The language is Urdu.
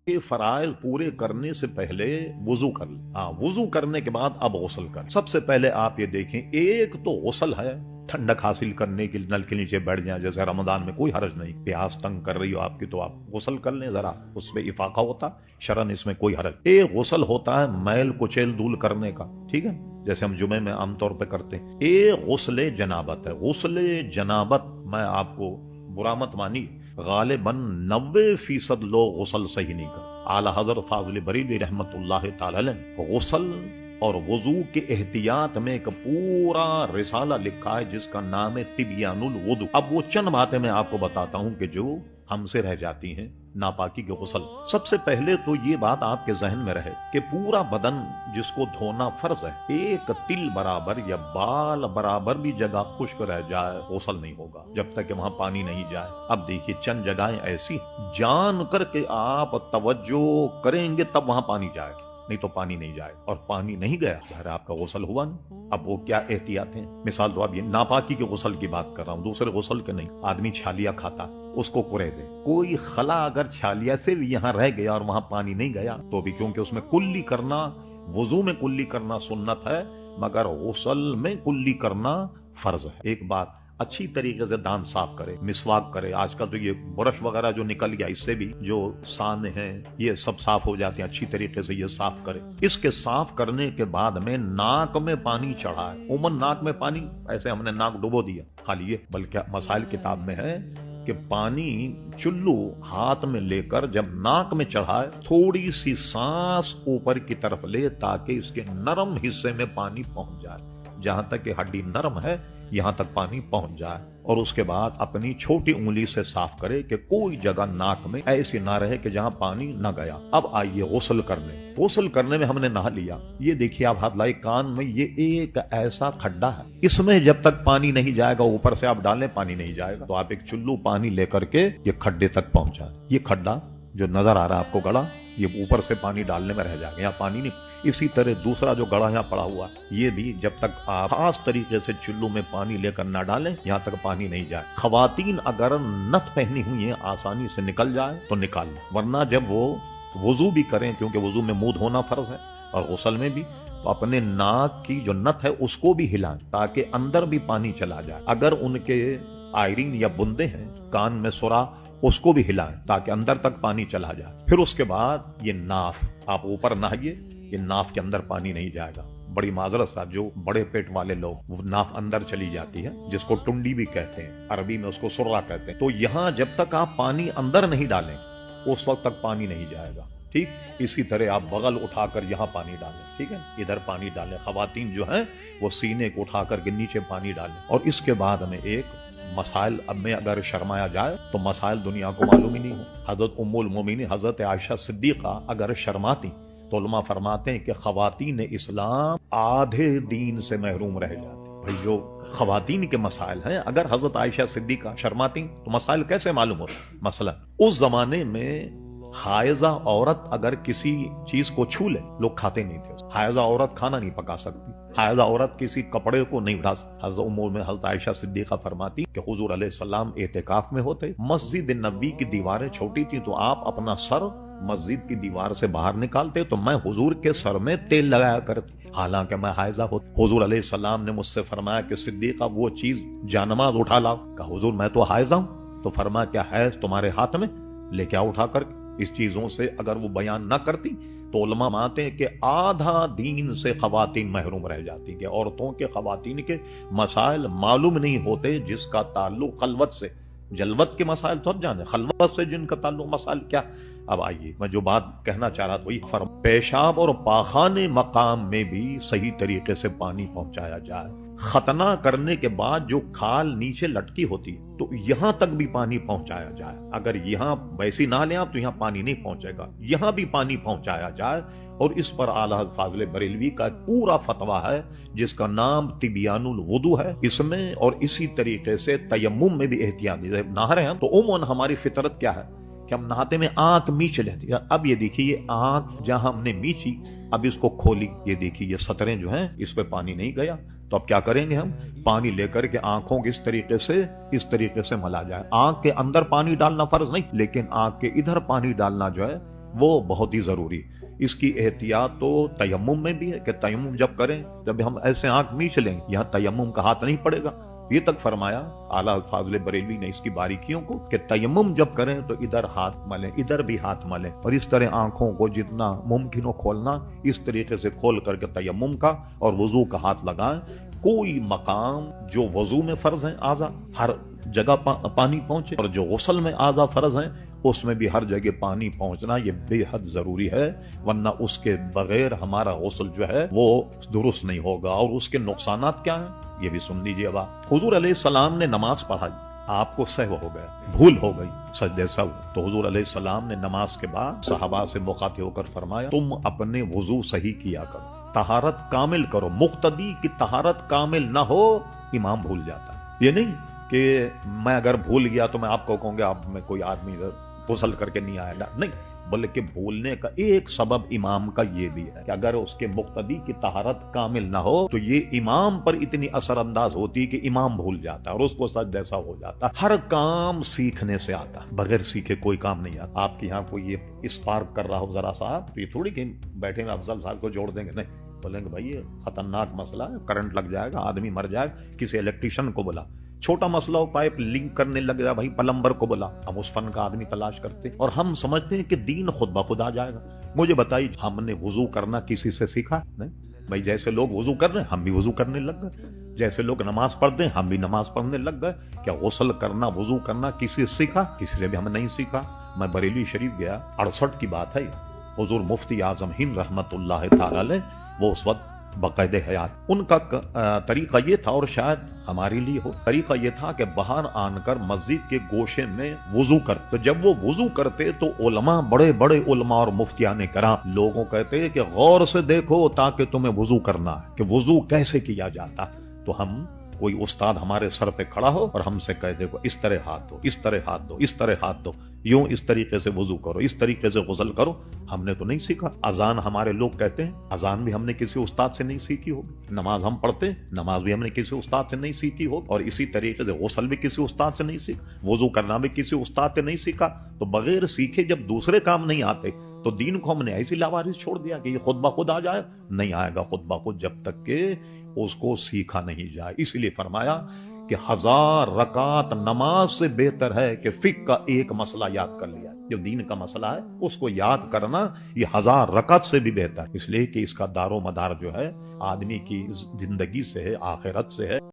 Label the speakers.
Speaker 1: کہ فرائض پورے کرنے سے پہلے وضو کر لیں. ہاں، وضو کرنے کے بعد اب غسل کر. سب سے پہلے آپ یہ دیکھیں، ایک تو غسل ہے، ٹھنڈک حاصل کرنے کے نل کے نیچے بیٹھ جائیں، جیسے رمضان میں کوئی حرج نہیں. پیاس تنگ کر رہی ہو آپ کی تو آپ غسل کر لیں، ذرا اس میں افاقہ ہوتا، شرعن اس میں کوئی حرج. ایک غسل ہوتا ہے میل کچیل دول کرنے کا، ٹھیک ہے، جیسے ہم جمعے میں عام طور پہ کرتے ہیں. ایک غسل جنابت ہے. غسل جنابت میں آپ کو برا مت مانی، غالباً 90% لوگ غسل صحیح نہیں کرتے. اعلی حضرت فاضل بریلوی رحمت اللہ تعالی علیہ غسل اور وضو کے احتیاط میں ایک پورا رسالہ لکھا ہے جس کا نام ہے تبیان الوضو. اب وہ چند باتیں میں آپ کو بتاتا ہوں کہ جو ہم سے رہ جاتی ہیں ناپاکی کے غسل. سب سے پہلے تو یہ بات آپ کے ذہن میں رہے کہ پورا بدن جس کو دھونا فرض ہے، ایک تل برابر یا بال برابر بھی جگہ خشک رہ جائے غسل نہیں ہوگا جب تک کہ وہاں پانی نہیں جائے. اب دیکھیے چند جگہیں ایسی جان کر کے آپ توجہ کریں گے تب وہاں پانی جائے گا، نہیں تو پانی نہیں جائے. اور پانی نہیں گیا ظاہر آپ کا غسل ہوا نہیں. اب وہ کیا احتیاط ہیں؟ مثال تو اب یہ ناپاکی کے غسل کی بات کر رہا ہوں، دوسرے غسل کے نہیں. آدمی چھالیا کھاتا، اس کو کرے دے، کوئی خلا اگر چھالیا سے بھی یہاں رہ گیا اور وہاں پانی نہیں گیا تو بھی، کیونکہ اس میں کلی کرنا، وضو میں کلی کرنا سنت ہے مگر غسل میں کلی کرنا فرض ہے. ایک بات، اچھی طریقے سے دانت صاف کرے، مسواک کرے. آج کل تو یہ برش وغیرہ جو نکل گیا، اس سے بھی جو سان ہیں یہ سب صاف ہو جاتے ہیں. اچھی طریقے سے یہ صاف کرے. اس کے صاف کرنے کے بعد میں ناک میں پانی چڑھائے. عموماً ناک میں پانی ایسے ہم نے ناک ڈبو دیا خالی یہ، بلکہ مسائل کتاب میں ہے کہ پانی چلو ہاتھ میں لے کر جب ناک میں چڑھائے تھوڑی سی سانس اوپر کی طرف لے تاکہ اس کے نرم حصے میں پانی پہنچ جائے. جہاں تک کہ ہڈی نرم ہے یہاں تک پانی پہنچ جائے. اور اس کے بعد اپنی چھوٹی انگلی سے صاف کرے کہ کوئی جگہ ناک میں ایسی نہ رہے کہ جہاں پانی نہ گیا. اب آئیے غسل کرنے. غسل کرنے میں ہم نے نہا لیا، یہ دیکھیے آپ ہاتھ لائے کان میں، یہ ایک ایسا کھڈا ہے، اس میں جب تک پانی نہیں جائے گا، اوپر سے آپ ڈالیں پانی نہیں جائے گا. تو آپ ایک چلو پانی لے کر کے یہ کھڈے تک پہنچائے. یہ کھڈا جو نظر آ رہا ہے آپ کو گڑا، یہ اوپر سے پانی ڈالنے میں رہ جائے گا، یہاں پانی نہیں. اسی طرح دوسرا جو گڑا یہاں پڑا ہوا ہے، یہ بھی جب تک آپ خاص طریقے سے چلو میں پانی لے کر نہ ڈالیں یہاں تک پانی نہیں جائے. خواتین اگر نت پہنی ہوئی ہیں آسانی سے نکل جائے تو نکال لیں، ورنہ جب وہ وضو بھی کریں، کیونکہ وضو میں منہ دھونا فرض ہے اور غسل میں بھی، تو اپنے ناک کی جو نت ہے اس کو بھی ہلائیں تاکہ اندر بھی پانی چلا جائے. اگر ان کے آئرین یا بندے ہیں کان میں سرا، اس کو بھی ہلائیں تاکہ اندر تک پانی چلا جائے. پھر اس کے بعد یہ ناف، آپ اوپر نہائیے، یہ ناف کے اندر پانی نہیں جائے گا. بڑی معذرت سے جو بڑے پیٹ والے لوگ، وہ ناف اندر چلی جاتی ہے جس کو ٹنڈی بھی کہتے ہیں، عربی میں اس کو سرہ کہتے ہیں. تو یہاں جب تک آپ پانی اندر نہیں ڈالیں اس وقت تک پانی نہیں جائے گا. ٹھیک اسی طرح آپ بغل اٹھا کر یہاں پانی ڈالیں، ٹھیک ہے، ادھر پانی ڈالیں. خواتین جو ہیں وہ سینے کو اٹھا کر کے نیچے پانی ڈالیں. اور اس کے بعد میں ایک مسائل، اب میں اگر شرمایا جائے تو مسائل دنیا کو معلوم ہی نہیں ہو. حضرت ام المومنین حضرت عائشہ صدیقہ اگر شرماتی تو علماء فرماتے ہیں کہ خواتین اسلام آدھے دین سے محروم رہ جاتے. بھئی جو خواتین کے مسائل ہیں، اگر حضرت عائشہ صدیقہ شرماتی تو مسائل کیسے معلوم ہوتے؟ مثلا اس زمانے میں حائضہ عورت اگر کسی چیز کو چھو لے، لوگ کھاتے نہیں تھے. حائضہ عورت کھانا نہیں پکا سکتی، حائضہ عورت کسی کپڑے کو نہیں اٹھا سکتی. حضرت امور میں حضرت عائشہ صدیقہ فرماتی کہ حضور علیہ السلام اعتکاف میں ہوتے، مسجد نبی کی دیواریں چھوٹی تھی تو آپ اپنا سر مسجد کی دیوار سے باہر نکالتے تو میں حضور کے سر میں تیل لگایا کرتی حالانکہ میں حائضہ ہوتی. حضور علیہ السلام نے مجھ سے فرمایا کہ صدیقہ وہ چیز جانماز اٹھا لاؤ. کہا حضور میں تو حائضہ ہوں. تو فرمایا کیا حیض تمہارے ہاتھ میں؟ لے کے آؤ اٹھا کر. اس چیزوں سے اگر وہ بیان نہ کرتی تو علماء مانتے ہیں کہ آدھا دین سے خواتین محروم رہ جاتی. کہ عورتوں کے، خواتین کے مسائل معلوم نہیں ہوتے جس کا تعلق خلوت سے، جلوت کے مسائل تو اب جانے، خلوت سے جن کا تعلق مسائل کیا. اب آئیے میں جو بات کہنا چاہ رہا تھا وہی پیشاب اور پاخانے مقام میں بھی صحیح طریقے سے پانی پہنچایا جائے. ختنہ کرنے کے بعد جو کھال نیچے لٹکی ہوتی تو یہاں تک بھی پانی پہنچایا جائے. اگر یہاں ویسی نہ لیں آپ تو یہاں پانی نہیں پہنچے گا، یہاں بھی پانی پہنچایا جائے. اور اس پر اعلیٰ حضرت فاضل بریلوی کا پورا فتویٰ ہے جس کا نام تبیان الوضو ہے. اس میں اور اسی طریقے سے تیمم میں بھی احتیاط. نہا رہے ہیں تو عموماً ہماری فطرت کیا ہے کہ ہم نہاتے میں آنکھ میچ لیتے ہیں. اب یہ دیکھیے یہ آنکھ جہاں ہم نے میچی، اب اس کو کھولی، یہ دیکھیے یہ سطریں جو ہیں اس پہ پانی نہیں گیا. تو اب کیا کریں گے؟ ہم پانی لے کر کے آنکھوں کو اس طریقے سے ملا جائے. آنکھ کے اندر پانی ڈالنا فرض نہیں، لیکن آنکھ کے ادھر پانی ڈالنا جو ہے وہ بہت ہی ضروری. اس کی احتیاط تو تیمم میں بھی ہے کہ تیمم جب کریں جب ہم ایسے آنکھ میچ لیں یہاں تیمم کا ہاتھ نہیں پڑے گا. یہ تک فرمایا اعلیٰ فاضل بریلوی نے اس کی باریکیوں کو کہ تیمم جب کریں تو ادھر ہاتھ ملیں ادھر بھی ہاتھ ملیں اور اس طرح آنکھوں کو جتنا ممکن ہو کھولنا اس طریقے سے کھول کر کے تیمم کا اور وضو کا ہاتھ لگائیں. کوئی مقام جو وضو میں فرض ہیں اعضا ہر جگہ پانی پہنچے اور جو غسل میں اعضا فرض ہیں اس میں بھی ہر جگہ پانی پہنچنا یہ بے حد ضروری ہے، ورنہ اس کے بغیر ہمارا غسل جو ہے وہ درست نہیں ہوگا. اور اس کے نقصانات کیا ہیں یہ بھی سن لیجیے. اب حضور علیہ السلام نے نماز پڑھائی، آپ کو سہو ہو گیا، بھول ہو گئی، سجدے سہو، تو حضور علیہ السلام نے نماز کے بعد صحابہ سے مخاطب ہو کر فرمایا تم اپنے وضو صحیح کیا کرو، طہارت کامل کرو. مقتدی کی طہارت کامل نہ ہو امام بھول جاتا ہے. یہ نہیں کہ میں اگر بھول گیا تو میں آپ کو کہوں گا اب میں کوئی آدمی غسل کر کے نہیں آئے گا، نہیں، بلکہ بھولنے کا ایک سبب امام کا یہ بھی ہے کہ اگر اس کے مقتدی کی طہارت کامل نہ ہو تو یہ امام پر اتنی اثر انداز ہوتی کہ امام بھول جاتا ہے اور اس کو سچ جیسا ہو جاتا. ہر کام سیکھنے سے آتا، بغیر سیکھے کوئی کام نہیں آتا. آپ کے یہاں کوئی یہ اسپارک کر رہا ہو ذرا صاحب تو یہ تھوڑی کہ بیٹھے میں افضل صاحب کو جوڑ دیں گے، نہیں، بولیں گے بھائی یہ خطرناک مسئلہ ہے، کرنٹ لگ جائے گا، آدمی مر جائے گا، کسی الیکٹریشین کو بلا. چھوٹا مسئلہ ہو پائپ لنک کرنے لگ جائے بھائی پلمبر کو بلا. ہم اس فن کا آدمی تلاش کرتے اور ہم سمجھتے ہیں کہ دین خود بخود آ جائے گا. مجھے بتائیے ہم نے وضو کرنا کسی سے سیکھا؟ نہیں بھائی، جیسے لوگ وضو کر رہے ہیں ہم بھی وضو کرنے لگ گئے، جیسے لوگ نماز پڑھتے ہیں ہم بھی نماز پڑھنے لگ گئے. کیا غسل کرنا وضو کرنا کسی سے سیکھا؟ کسی سے بھی ہم نہیں سیکھا. میں بریلی شریف گیا، 68 کی بات ہے، حضور مفتی اعظم ہند رحمت اللہ تعالی علیہ وہ اس وقت باقاعدہ حیات، ان کا طریقہ یہ تھا اور شاید ہمارے لیے ہو، طریقہ یہ تھا کہ باہر آن کر مسجد کے گوشے میں وضو کر، تو جب وہ وضو کرتے تو علماء، بڑے بڑے علماء اور مفتیان کرام لوگوں کہتے کہ غور سے دیکھو تاکہ تمہیں وضو کرنا ہے کہ وضو کیسے کیا جاتا. تو ہم کوئی استاد ہمارے سر پہ کھڑا ہو اور ہم سے کہہ دے کو اس طرح ہاتھ دو، اس طرح ہاتھ دو، اس طرح ہاتھ دو، یوں اس طریقے سے وضو کرو، اس طریقے سے غسل کرو، ہم نے تو نہیں سیکھا. اذان ہمارے لوگ کہتے ہیں، اذان بھی ہم نے کسی استاد سے نہیں سیکھی ہوگی. نماز ہم پڑھتے ہیں، نماز بھی ہم نے کسی استاد سے نہیں سیکھی ہوگی. اور اسی طریقے سے غسل بھی کسی استاد سے نہیں سیکھا، وضو کرنا بھی کسی استاد سے نہیں سیکھا. تو بغیر سیکھے جب دوسرے کام نہیں آتے تو دین کو ہم نے ایسی لاوارث چھوڑ دیا کہ یہ خود بخود آ جائے. نہیں آئے گا خود بخود جب تک کہ اس کو سیکھا نہیں جائے. اس لیے فرمایا کہ 1000 رکعت نماز سے بہتر ہے کہ فقہ کا ایک مسئلہ یاد کر لیا. جو دین کا مسئلہ ہے اس کو یاد کرنا یہ 1000 رکعت سے بھی بہتر، اس لیے کہ اس کا دار و مدار جو ہے آدمی کی زندگی سے ہے، آخرت سے ہے.